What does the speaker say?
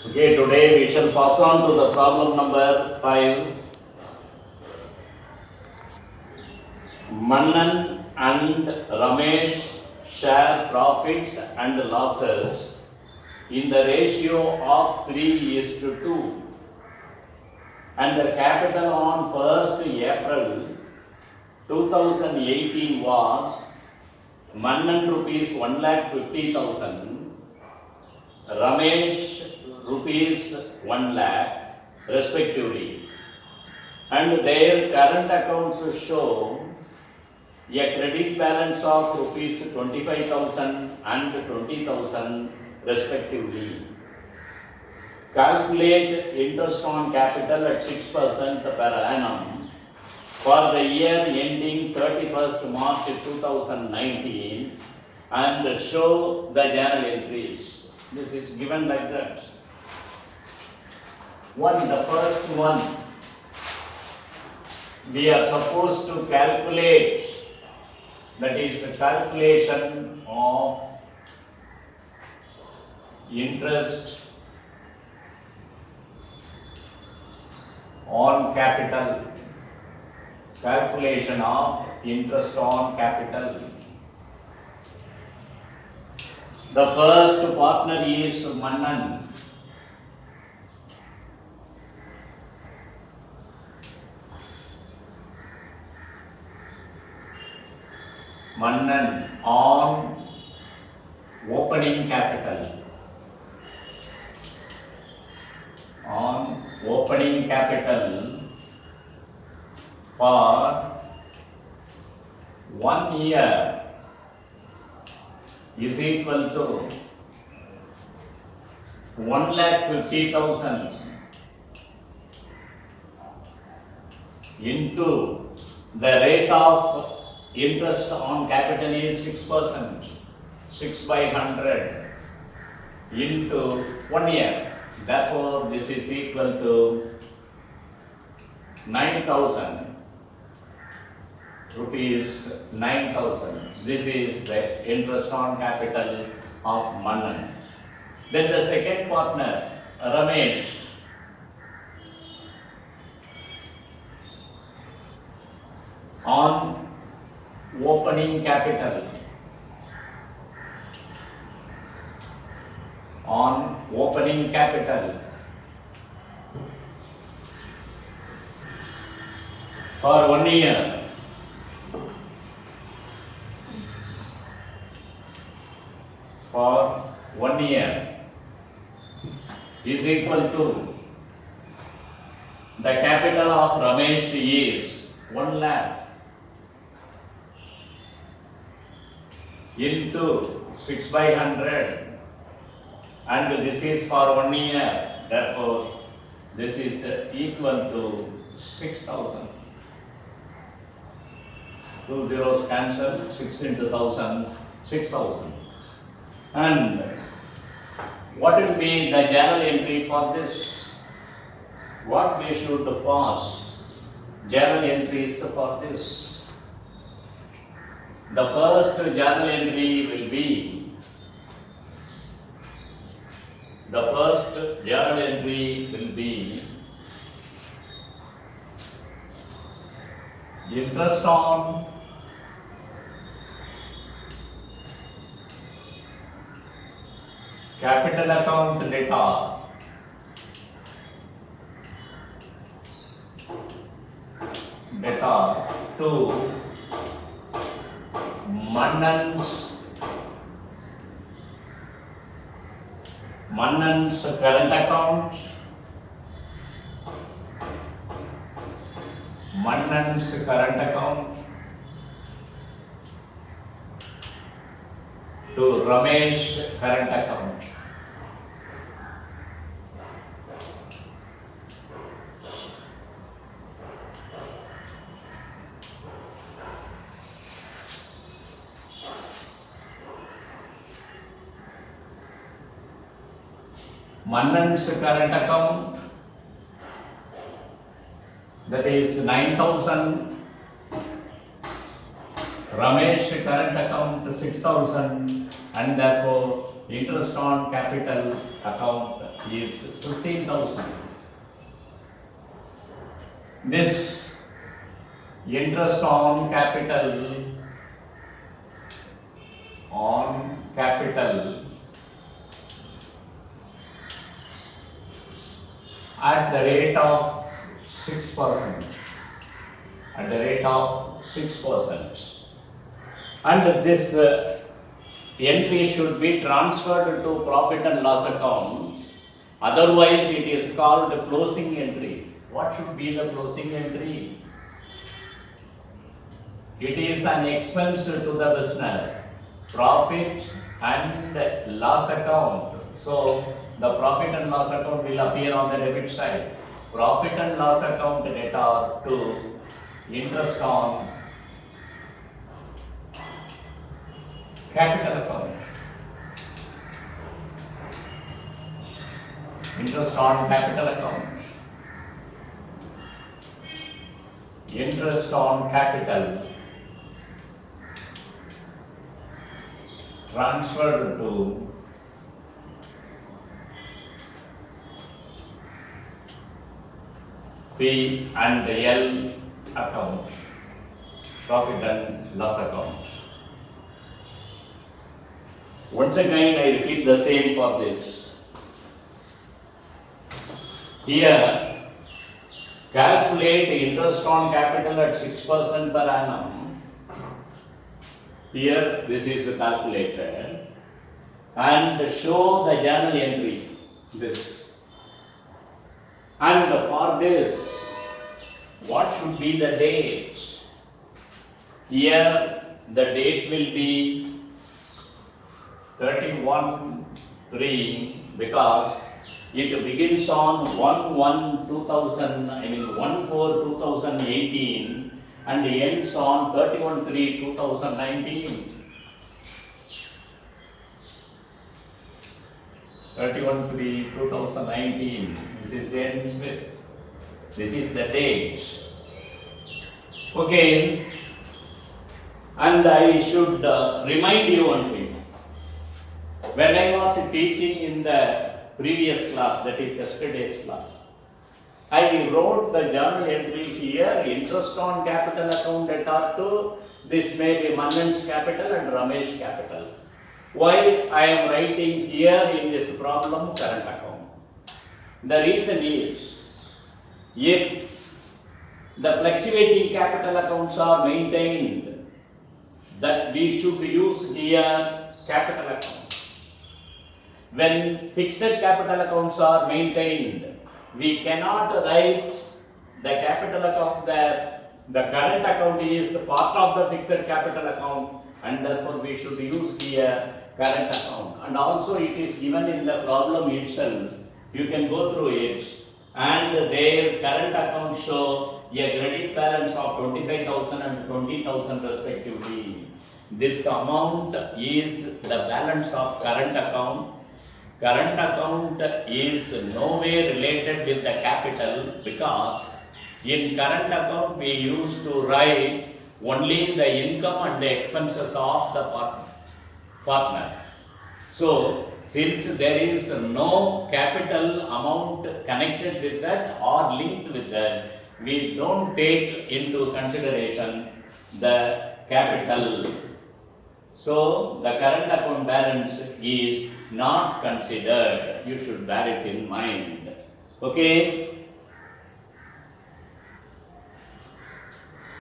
Okay, today we shall pass on to the problem number 5. Mannan and Ramesh share profits and losses in the ratio of 3:2, and the capital on 1st April 2018 was Mannan rupees 1,50,000, Ramesh rupees 1 lakh respectively, and their current accounts show a credit balance of rupees 25,000 and 20,000 respectively. Calculate interest on capital at 6% per annum for the year ending 31st March 2019 and show the journal entries. This is given like that. The first one, we are supposed to calculate, that is the calculation of interest on capital. Calculation of interest on capital. The first partner is Mannan. Mannan on opening capital. On opening capital for 1 year is equal to 1,50,000 into the rate of interest on capital is 6%, 6 by 100 into 1 year. Therefore, this is equal to 9,000 rupees, 9,000. This is the interest on capital of Mannan. Then the second partner, Ramesh, on opening capital. On opening capital for 1 year. For 1 year is equal to, the capital of Ramesh is 1 lakh into 6 by 100, and this is for 1 year. Therefore, this is equal to 6,000. 2 zeros cancel, 6 into 1,000, 6,000. And what will be the journal entry for this? What we should pass journal entries for this? The first journal entry will be, interest on capital account data. Data to Mannan's current account. Mannan's current account to Ramesh current account. Mannan's current account, that is 9,000. Ramesh current account 6,000, and therefore interest on capital account is 15,000. This interest on capital at the rate of 6%. At the rate of 6%. And this entry should be transferred to profit and loss account. Otherwise, it is called closing entry. What should be the closing entry? It is an expense to the business, profit and loss account. So, the profit and loss account will appear on the debit side. Profit and loss account data to interest on capital account. Interest on capital account. Interest on capital transferred to P and L account, profit and loss account. Once again, I repeat the same for this. Here, calculate interest on capital at 6% per annum. Here, this is calculated, and show the journal entry. This. And for this, what should be the date? Here, the date will be 31/3 because it begins on 1/4/2018 and ends on 31/3/2019. 31/3/2019. This is ends with. This is the date. Okay. And I should remind you one thing. When I was teaching in the previous class, that is yesterday's class, I wrote the journal entry here, interest on capital account at R2. This may be Manan's capital and Ramesh capital. Why I am writing here in this problem current account? The reason is, if the fluctuating capital accounts are maintained, that we should use here capital accounts. When fixed capital accounts are maintained, we cannot write the capital account there. The current account is part of the fixed capital account, and therefore we should use here current account. And also it is given in the problem itself. You can go through it, and their current account show a credit balance of 25,000 and 20,000 respectively. This amount is the balance of current account. Current account is no way related with the capital because in current account we used to write only the income and the expenses of the partner. So, since there is no capital amount connected with that or linked with that, we don't take into consideration the capital. So, the current account balance is not considered. You should bear it in mind. Okay.